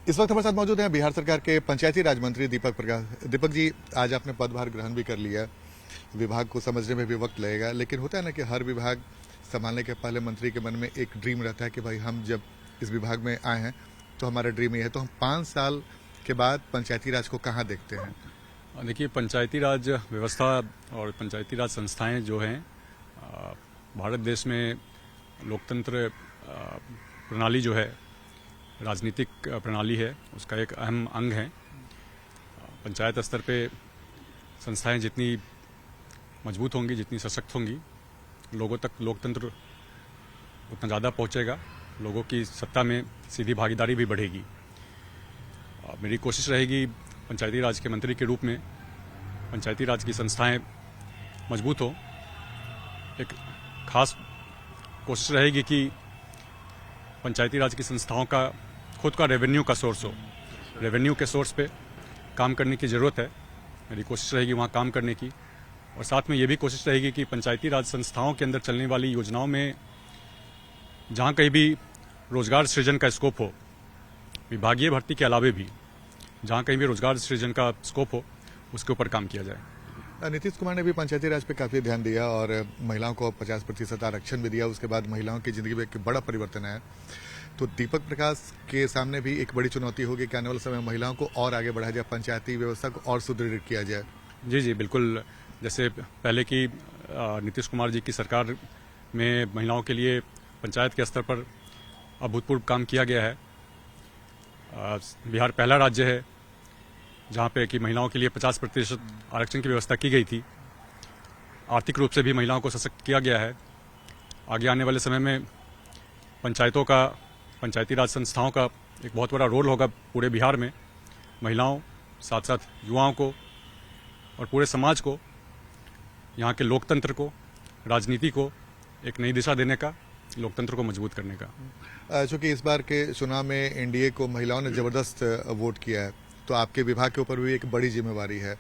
इस वक्त हमारे साथ मौजूद हैं बिहार सरकार के पंचायती राज मंत्री दीपक प्रकाश। दीपक जी, आज आपने पदभार ग्रहण भी कर लिया। विभाग को समझने में भी वक्त लगेगा, लेकिन होता है ना कि हर विभाग संभालने के पहले मंत्री के मन में एक ड्रीम रहता है कि भाई हम जब इस विभाग में आए हैं तो हमारा ड्रीम ये है। तो हम 5 साल के बाद पंचायती राज को कहाँ देखते हैं? देखिए, पंचायती राज व्यवस्था और पंचायती राज संस्थाएं जो हैं भारत देश में लोकतंत्र प्रणाली जो है, राजनीतिक प्रणाली है, उसका एक अहम अंग है। पंचायत स्तर पे संस्थाएं जितनी मजबूत होंगी, जितनी सशक्त होंगी, लोगों तक लोकतंत्र उतना ज़्यादा पहुंचेगा, लोगों की सत्ता में सीधी भागीदारी भी बढ़ेगी। मेरी कोशिश रहेगी पंचायती राज के मंत्री के रूप में पंचायती राज की संस्थाएं मजबूत हो। एक खास कोशिश रहेगी कि पंचायती राज की संस्थाओं का खुद का रेवेन्यू का सोर्स हो। रेवेन्यू के सोर्स पे काम करने की ज़रूरत है। मेरी कोशिश रहेगी वहाँ काम करने की, और साथ में ये भी कोशिश रहेगी कि पंचायती राज संस्थाओं के अंदर चलने वाली योजनाओं में जहाँ कहीं भी रोजगार सृजन का स्कोप हो, विभागीय भर्ती के अलावे भी जहाँ कहीं भी रोजगार सृजन का स्कोप हो, उसके ऊपर काम किया जाए। नीतीश कुमार ने भी पंचायती राज पे काफी ध्यान दिया और महिलाओं को 50% आरक्षण भी दिया। उसके बाद महिलाओं की जिंदगी में एक बड़ा परिवर्तन आया। तो दीपक प्रकाश के सामने भी एक बड़ी चुनौती होगी कि आने वाले समय में महिलाओं को और आगे बढ़ाया जाए, पंचायती व्यवस्था को और सुदृढ़ किया जाए। जी, बिल्कुल। जैसे पहले की नीतीश कुमार जी की सरकार में महिलाओं के लिए पंचायत के स्तर पर अभूतपूर्व काम किया गया है। बिहार पहला राज्य है जहाँ पे कि महिलाओं के लिए 50% आरक्षण की व्यवस्था की गई थी। आर्थिक रूप से भी महिलाओं को सशक्त किया गया है। आगे आने वाले समय में पंचायतों का, पंचायती राज संस्थाओं का एक बहुत बड़ा रोल होगा पूरे बिहार में। महिलाओं, साथ साथ युवाओं को और पूरे समाज को, यहाँ के लोकतंत्र को, राजनीति को एक नई दिशा देने का, लोकतंत्र को मजबूत करने का। चूंकि इस बार के चुनाव में एनडीए को महिलाओं ने जबरदस्त वोट किया है, तो आपके विभाग के ऊपर भी एक बड़ी जिम्मेवारी है।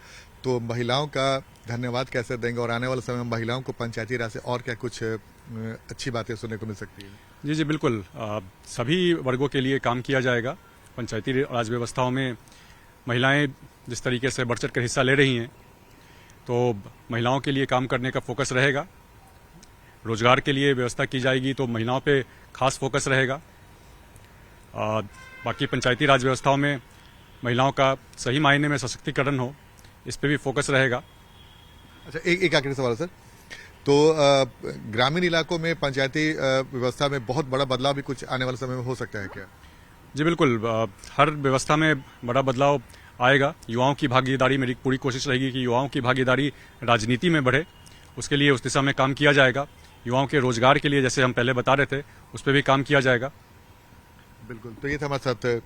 तो महिलाओं का धन्यवाद कैसे देंगे और आने वाले समय में महिलाओं को पंचायती राज से और क्या कुछ अच्छी बातें सुनने को मिल सकती है? जी, बिल्कुल। सभी वर्गों के लिए काम किया जाएगा। पंचायती राज व्यवस्थाओं में महिलाएं जिस तरीके से बढ़ चढ़ कर हिस्सा ले रही हैं, तो महिलाओं के लिए काम करने का फोकस रहेगा। रोजगार के लिए व्यवस्था की जाएगी तो महिलाओं पे खास फोकस रहेगा। बाकी पंचायती राज व्यवस्थाओं में महिलाओं का सही मायने में सशक्तिकरण हो, इस पे भी फोकस रहेगा। अच्छा, एक आखिरी सवाल है सर। तो ग्रामीण इलाकों में पंचायती व्यवस्था में बहुत बड़ा बदलाव भी कुछ आने वाले समय में हो सकता है क्या? जी, बिल्कुल। हर व्यवस्था में बड़ा बदलाव आएगा। युवाओं की भागीदारी, मेरी पूरी कोशिश रहेगी कि युवाओं की भागीदारी राजनीति में बढ़े। उसके लिए उस दिशा में काम किया जाएगा। युवाओं के रोजगार के लिए, जैसे हम पहले बता रहे थे, उस पर भी काम किया जाएगा। बिल्कुल। तो ये था हमारे साथ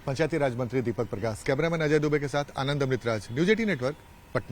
पंचायती राज मंत्री दीपक प्रकाश। कैमरामैन अजय दुबे के साथ आनंद अमृतराज, न्यूज 18 नेटवर्क, पटना।